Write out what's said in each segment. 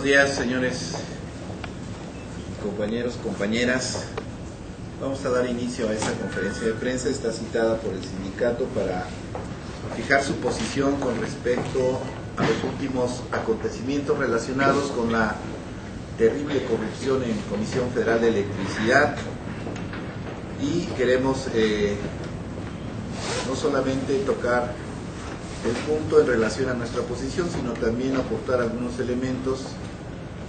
Buenos días, señores compañeros, compañeras. Vamos a dar inicio a esta conferencia de prensa. Está citada por el sindicato para fijar su posición con respecto a los últimos acontecimientos relacionados con la terrible corrupción en Comisión Federal de Electricidad. Y queremos no solamente tocar el punto en relación a nuestra posición, sino también aportar algunos elementos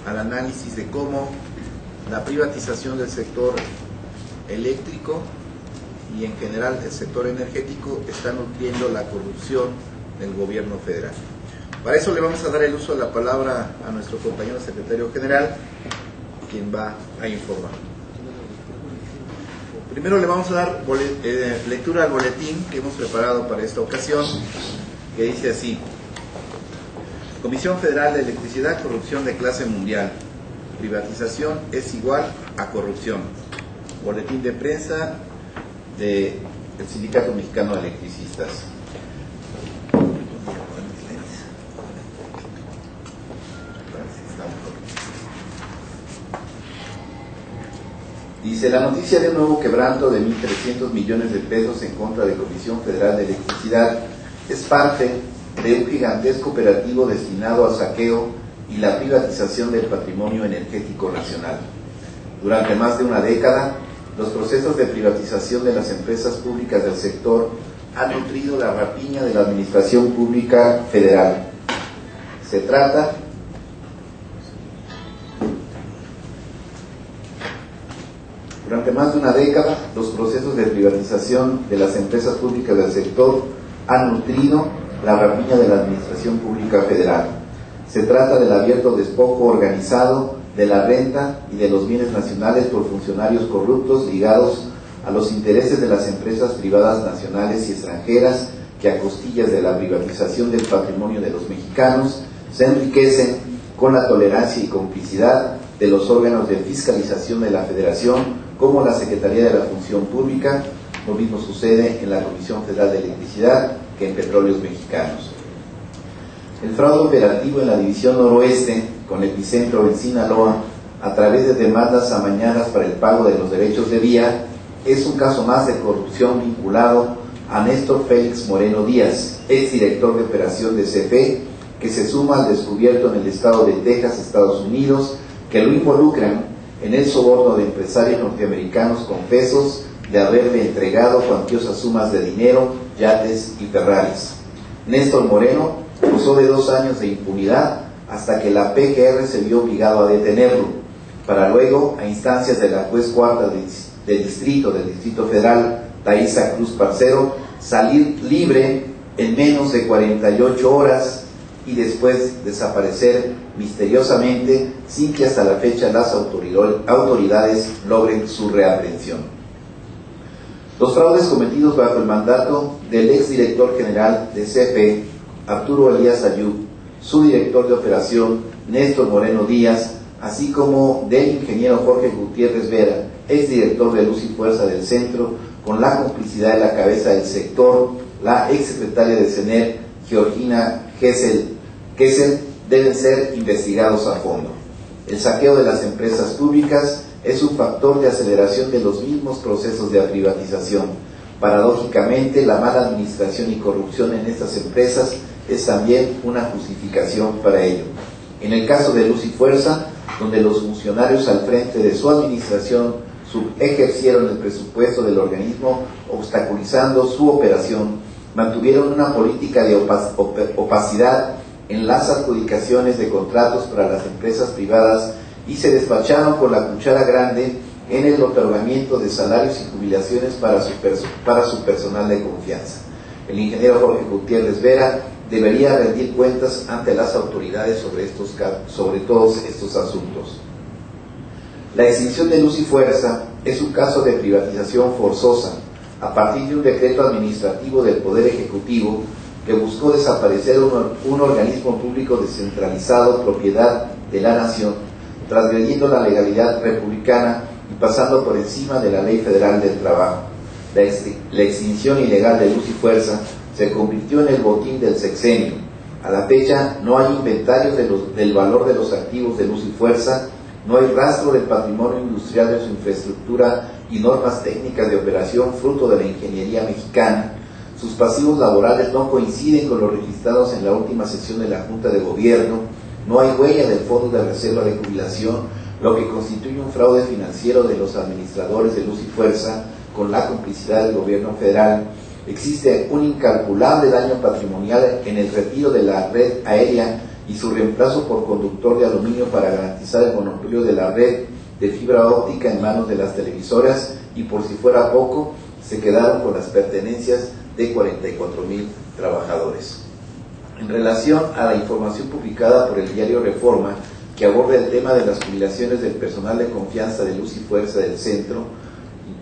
al análisis de cómo la privatización del sector eléctrico y en general el sector energético está nutriendo la corrupción del gobierno federal. Para eso le vamos a dar el uso de la palabra a nuestro compañero secretario general, quien va a informar. Primero le vamos a dar lectura al boletín que hemos preparado para esta ocasión, que dice así: Comisión Federal de Electricidad, corrupción de clase mundial. Privatización es igual a corrupción. Boletín de prensa del Sindicato Mexicano de Electricistas. Dice: la noticia de un nuevo quebranto de 1.300 millones de pesos en contra de Comisión Federal de Electricidad es parte de un gigantesco operativo destinado al saqueo y la privatización del patrimonio energético nacional. Durante más de una década, los procesos de privatización de las empresas públicas del sector han nutrido la rapiña de la administración pública federal. Se trata Durante más de una década, los procesos de privatización de las empresas públicas del sector han nutrido la rapiña de la administración pública federal. Se trata del abierto despojo organizado de la renta y de los bienes nacionales por funcionarios corruptos ligados a los intereses de las empresas privadas nacionales y extranjeras que, a costillas de la privatización del patrimonio de los mexicanos, se enriquecen con la tolerancia y complicidad de los órganos de fiscalización de la Federación, como la Secretaría de la Función Pública. Lo mismo sucede en la Comisión Federal de Electricidad que en Petróleos Mexicanos. El fraude operativo en la División Noroeste, con epicentro en Sinaloa, a través de demandas amañadas para el pago de los derechos de vía, es un caso más de corrupción vinculado a Néstor Félix Moreno Díaz, exdirector de operación de CFE, que se suma al descubierto en el estado de Texas, Estados Unidos, que lo involucran en el soborno de empresarios norteamericanos confesos de haberle entregado cuantiosas sumas de dinero, yates y Ferraris. Néstor Moreno gozó de 2 años de impunidad hasta que la PGR se vio obligado a detenerlo, para luego, a instancias de la juez cuarta del Distrito Federal, Thaisa Cruz Parcero, salir libre en menos de 48 horas y después desaparecer misteriosamente sin que hasta la fecha las autoridades logren su reaprehensión. Los fraudes cometidos bajo el mandato del exdirector general de CFE, Arturo Elías Ayub, su director de operación, Néstor Moreno Díaz, así como del ingeniero Jorge Gutiérrez Vera, exdirector de Luz y Fuerza del Centro, con la complicidad de la cabeza del sector, la exsecretaria de CENER, Georgina Kessel, deben ser investigados a fondo. El saqueo de las empresas públicas es un factor de aceleración de los mismos procesos de privatización. Paradójicamente, la mala administración y corrupción en estas empresas es también una justificación para ello. En el caso de Luz y Fuerza, donde los funcionarios al frente de su administración subejercieron el presupuesto del organismo, obstaculizando su operación, mantuvieron una política de opacidad en las adjudicaciones de contratos para las empresas privadas y se despacharon con la cuchara grande en el otorgamiento de salarios y jubilaciones para su personal de confianza. El ingeniero Jorge Gutiérrez Vera debería rendir cuentas ante las autoridades sobre todos estos asuntos. La extinción de Luz y Fuerza es un caso de privatización forzosa a partir de un decreto administrativo del Poder Ejecutivo que buscó desaparecer un organismo público descentralizado, propiedad de la nación, transgrediendo la legalidad republicana y pasando por encima de la Ley Federal del Trabajo. La extinción ilegal de Luz y Fuerza se convirtió en el botín del sexenio. A la fecha no hay inventarios del valor de los activos de Luz y Fuerza, no hay rastro del patrimonio industrial de su infraestructura y normas técnicas de operación fruto de la ingeniería mexicana. Sus pasivos laborales no coinciden con los registrados en la última sesión de la Junta de Gobierno, no hay huella del Fondo de Reserva de Jubilación, lo que constituye un fraude financiero de los administradores de Luz y Fuerza con la complicidad del gobierno federal. Existe un incalculable daño patrimonial en el retiro de la red aérea y su reemplazo por conductor de aluminio para garantizar el monopolio de la red de fibra óptica en manos de las televisoras, y por si fuera poco, se quedaron con las pertenencias de 44,000 trabajadores. En relación a la información publicada por el diario Reforma, que aborda el tema de las jubilaciones del personal de confianza de Luz y Fuerza del Centro,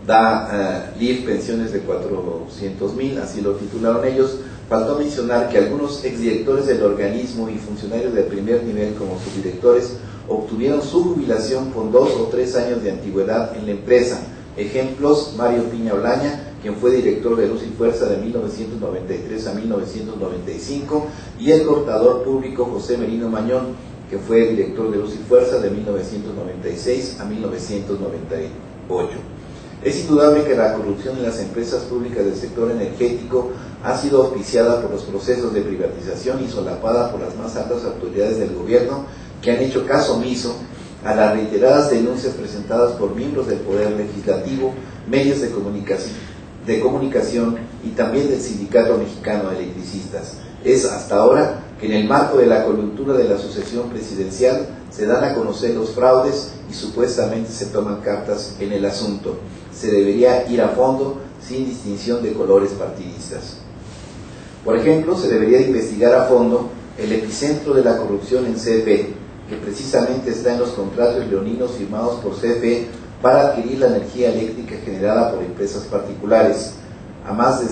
da LIF pensiones de 400,000, así lo titularon ellos. Faltó mencionar que algunos exdirectores del organismo y funcionarios de primer nivel como subdirectores obtuvieron su jubilación con 2 o 3 años de antigüedad en la empresa. Ejemplos: Mario Piña Olaña, quien fue director de Luz y Fuerza de 1993 a 1995, y el contador público José Merino Mañón, que fue director de Luz y Fuerza de 1996 a 1998. Es indudable que la corrupción en las empresas públicas del sector energético ha sido auspiciada por los procesos de privatización y solapada por las más altas autoridades del gobierno, que han hecho caso omiso a las reiteradas denuncias presentadas por miembros del Poder Legislativo, medios de comunicación y también del Sindicato Mexicano de Electricistas. Es hasta ahora que en el marco de la coyuntura de la sucesión presidencial se dan a conocer los fraudes y supuestamente se toman cartas en el asunto. Se debería ir a fondo sin distinción de colores partidistas. Por ejemplo, se debería investigar a fondo el epicentro de la corrupción en CFE, que precisamente está en los contratos leoninos firmados por CFE para adquirir la energía eléctrica generada por empresas particulares. Además de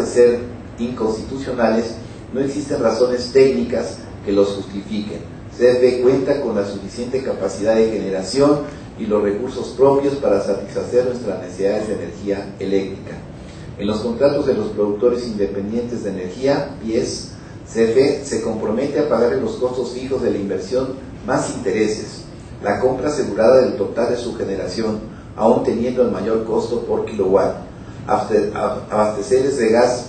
ser inconstitucionales, no existen razones técnicas que los justifiquen. CFE cuenta con la suficiente capacidad de generación y los recursos propios para satisfacer nuestras necesidades de energía eléctrica. En los contratos de los productores independientes de energía, PIES, CFE se compromete a pagar los costos fijos de la inversión más intereses, la compra asegurada del total de su generación, aún teniendo el mayor costo por kilowatt, abastecerles de gas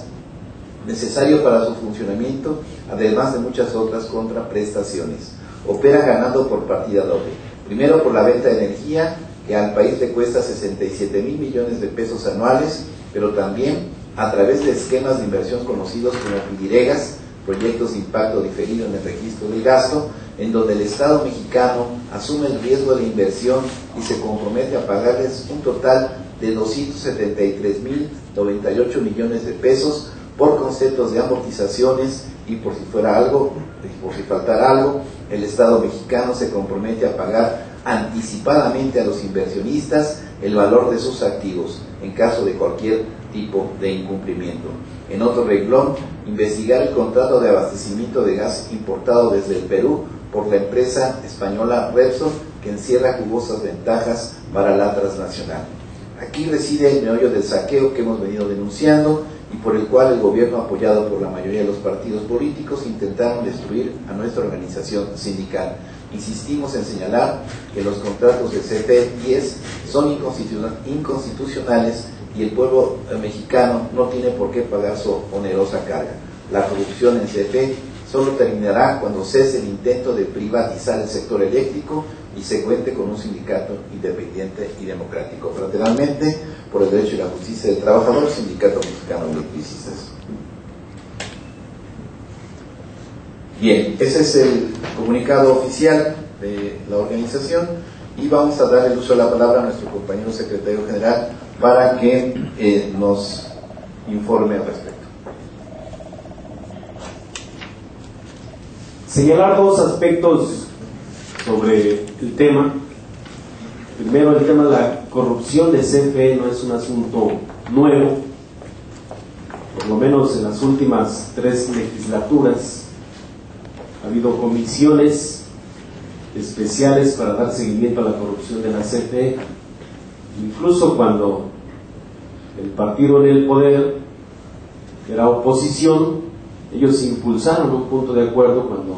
necesario para su funcionamiento, además de muchas otras contraprestaciones. Opera ganando por partida doble. Primero, por la venta de energía, que al país le cuesta 67,000 millones de pesos anuales, pero también a través de esquemas de inversión conocidos como PIDIREGAS, proyectos de impacto diferido en el registro del gasto, en donde el Estado mexicano asume el riesgo de la inversión y se compromete a pagarles un total de 273,098 millones de pesos por conceptos de amortizaciones, y por si faltara algo, el Estado mexicano se compromete a pagar anticipadamente a los inversionistas el valor de sus activos en caso de cualquier tipo de incumplimiento. En otro renglón, investigar el contrato de abastecimiento de gas importado desde el Perú por la empresa española Repsol, que encierra jugosas ventajas para la transnacional. Aquí reside el meollo del saqueo que hemos venido denunciando y por el cual el gobierno, apoyado por la mayoría de los partidos políticos, intentaron destruir a nuestra organización sindical. Insistimos en señalar que los contratos de CFE y PIES son inconstitucionales y el pueblo mexicano no tiene por qué pagar su onerosa carga. La corrupción en CFE solo terminará cuando cese el intento de privatizar el sector eléctrico y se cuente con un sindicato independiente y democrático. Fraternalmente, por el derecho y la justicia del trabajador, Sindicato Mexicano de Electricistas. Bien, ese es el comunicado oficial de la organización y vamos a dar el uso de la palabra a nuestro compañero secretario general para que nos informe al respecto. Señalar dos aspectos sobre el tema. Primero, el tema de la corrupción de CFE no es un asunto nuevo. Por lo menos en las últimas 3 legislaturas ha habido comisiones especiales para dar seguimiento a la corrupción de la CFE. Incluso cuando el partido en el poder era oposición, Ellos impulsaron un punto de acuerdo cuando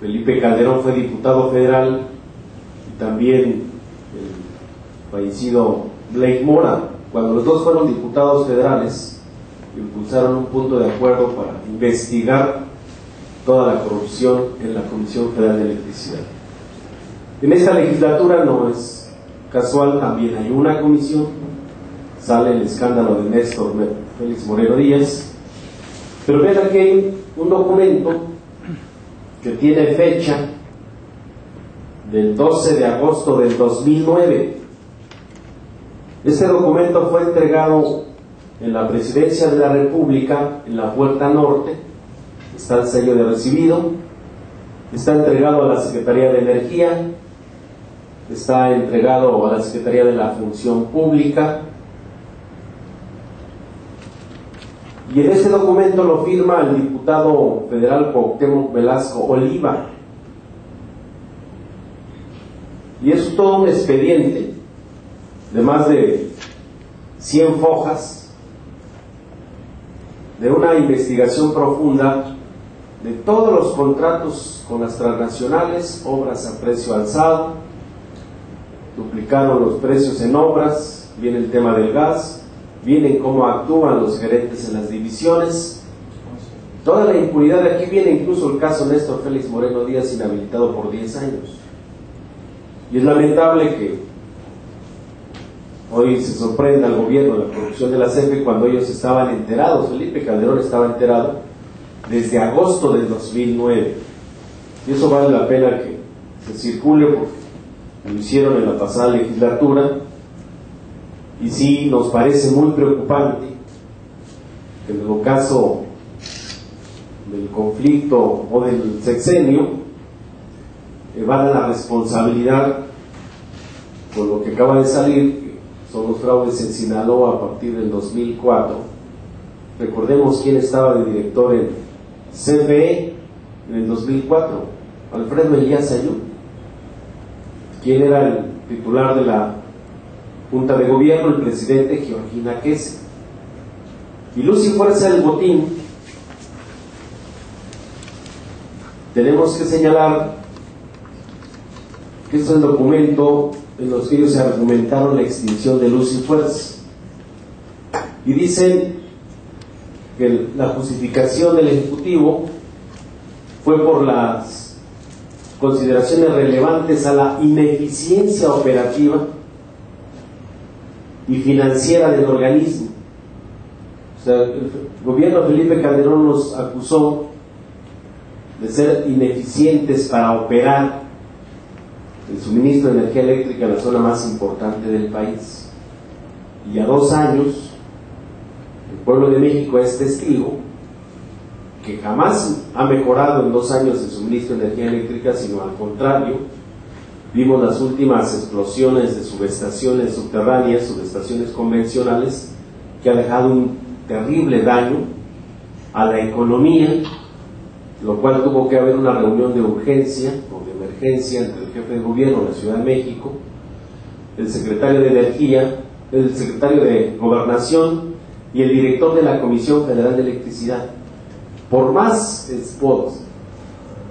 Felipe Calderón fue diputado federal y también el fallecido Blake Mora, cuando los dos fueron diputados federales, impulsaron un punto de acuerdo para investigar toda la corrupción en la Comisión Federal de Electricidad. En esta legislatura no es casual, también hay una comisión, sale el escándalo de Néstor Félix Moreno Díaz, pero vean aquí hay un documento que tiene fecha del 12 de agosto del 2009. Este documento fue entregado en la Presidencia de la República, en la Puerta Norte, está el sello de recibido, está entregado a la Secretaría de Energía, está entregado a la Secretaría de la Función Pública, y en este documento lo firma el diputado federal Cuauhtémoc Velasco Oliva. Y es todo un expediente de más de 100 hojas, de una investigación profunda de todos los contratos con las transnacionales, obras a precio alzado, duplicaron los precios en obras, viene el tema del gas, viene cómo actúan los gerentes en las divisiones, toda la impunidad. De aquí viene incluso el caso Néstor Félix Moreno Díaz, inhabilitado por 10 años. Y es lamentable que hoy se sorprenda al gobierno de la corrupción de la CFE cuando ellos estaban enterados. Felipe Calderón estaba enterado desde agosto del 2009. Y eso vale la pena que se circule porque lo hicieron en la pasada legislatura. Y sí nos parece muy preocupante que en el caso del conflicto o del sexenio evadan la responsabilidad por lo que acaba de salir, que son los fraudes en Sinaloa a partir del 2004. Recordemos quién estaba de director en CFE en el 2004, Alfredo Elías Ayub. ¿Quién era el titular de la Junta de Gobierno? El presidente Georgina Kesse. Y luz y fuerza del botín, tenemos que señalar que este es el documento en los que ellos se argumentaron la extinción de Luz y Fuerza, y dicen que la justificación del Ejecutivo fue por las consideraciones relevantes a la ineficiencia operativa y financiera del organismo. O sea, el gobierno de Felipe Calderón nos acusó de ser ineficientes para operar el suministro de energía eléctrica en la zona más importante del país. Y a 2 años, el pueblo de México es testigo que jamás ha mejorado en 2 años el suministro de energía eléctrica, sino al contrario. Vimos las últimas explosiones de subestaciones subterráneas, subestaciones convencionales, que ha dejado un terrible daño a la economía, lo cual tuvo que haber una reunión de urgencia o de emergencia entre el jefe de gobierno de la Ciudad de México, el secretario de Energía, el secretario de Gobernación y el director de la Comisión Federal de Electricidad. Por más spots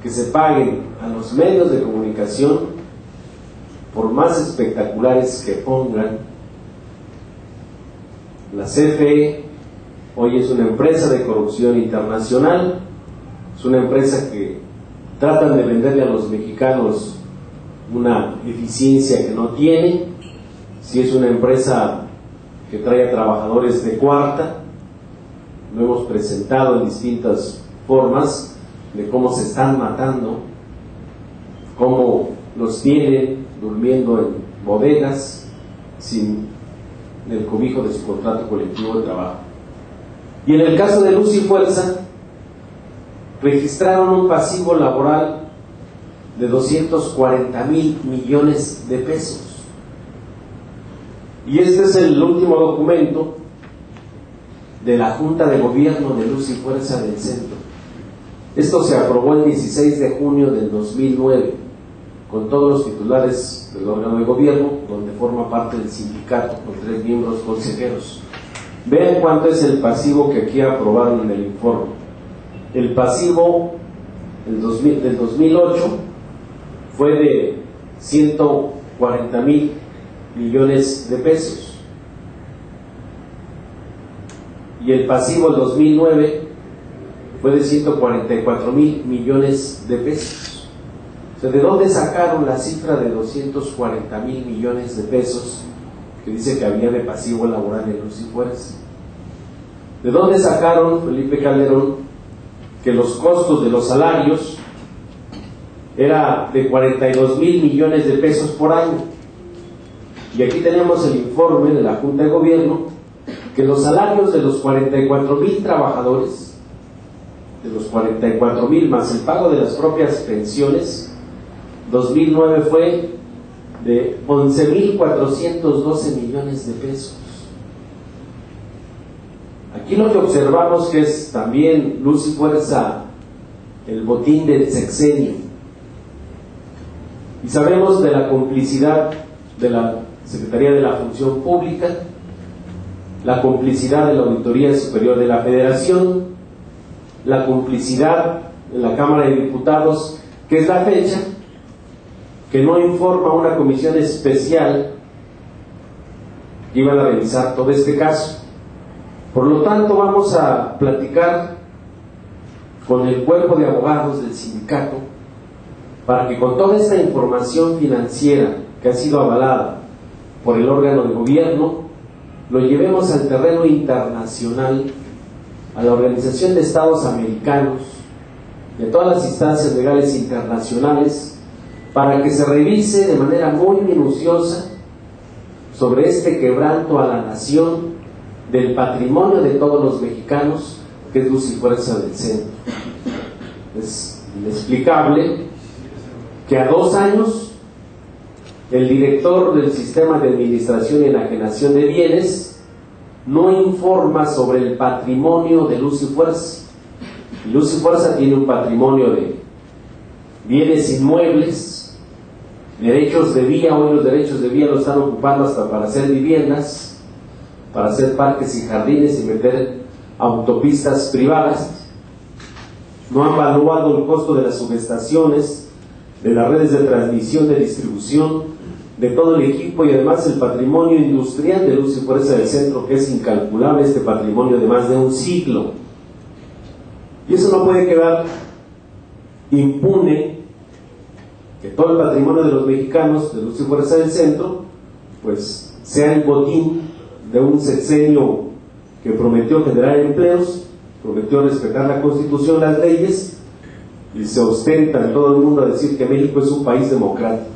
que se paguen a los medios de comunicación, por más espectaculares que pongan, la CFE hoy es una empresa de corrupción internacional, es una empresa que tratan de venderle a los mexicanos una eficiencia que no tiene. Si es una empresa que trae a trabajadores de cuarta, lo hemos presentado en distintas formas de cómo se están matando, cómo los tienen durmiendo en bodegas sin el cobijo de su contrato colectivo de trabajo. Y en el caso de Luz y Fuerza, registraron un pasivo laboral de 240,000 millones de pesos. Y este es el último documento de la Junta de Gobierno de Luz y Fuerza del Centro. Esto se aprobó el 16 de junio del 2009, con todos los titulares del órgano de gobierno, donde forma parte del sindicato, con 3 miembros consejeros. Vean cuánto es el pasivo que aquí aprobaron en el informe. el pasivo del 2008 fue de 140,000 millones de pesos, y el pasivo del 2009 fue de 144,000 millones de pesos. O sea, ¿de dónde sacaron la cifra de 240,000 millones de pesos que dice que había de pasivo laboral en Luz y Fuerza? ¿De dónde sacaron, Felipe Calderón, que los costos de los salarios era de 42,000 millones de pesos por año? Y aquí tenemos el informe de la Junta de Gobierno, que los salarios de los 44,000 trabajadores, de los 44,000 más el pago de las propias pensiones, 2009 fue de 11,412 millones de pesos. Aquí lo que observamos que es también Luz y Fuerza el botín del sexenio, y sabemos de la complicidad de la Secretaría de la Función Pública, la complicidad de la Auditoría Superior de la Federación, la complicidad de la Cámara de Diputados, que es la fecha que no informa una comisión especial que iban a revisar todo este caso. Por lo tanto, vamos a platicar con el cuerpo de abogados del sindicato para que con toda esta información financiera que ha sido avalada por el órgano de gobierno, lo llevemos al terreno internacional, a la Organización de Estados Americanos y a todas las instancias legales internacionales, para que se revise de manera muy minuciosa sobre este quebranto a la nación del patrimonio de todos los mexicanos, que es Luz y Fuerza del Centro. Es inexplicable que a 2 años el director del Sistema de Administración y Enajenación de Bienes no informa sobre el patrimonio de Luz y Fuerza. Y Luz y Fuerza tiene un patrimonio de bienes inmuebles, derechos de vía. Hoy los derechos de vía lo están ocupando hasta para hacer viviendas, para hacer parques y jardines y meter autopistas privadas. No han evaluado el costo de las subestaciones, de las redes de transmisión, de distribución, de todo el equipo, y además el patrimonio industrial de Luz y Fuerza del Centro, que es incalculable, este patrimonio de más de un siglo. Y eso no puede quedar impune, que todo el patrimonio de los mexicanos de Luz y Fuerza del Centro pues sea el botín de un sexenio que prometió generar empleos, prometió respetar la Constitución, las leyes, y se ostenta en todo el mundo a decir que México es un país democrático.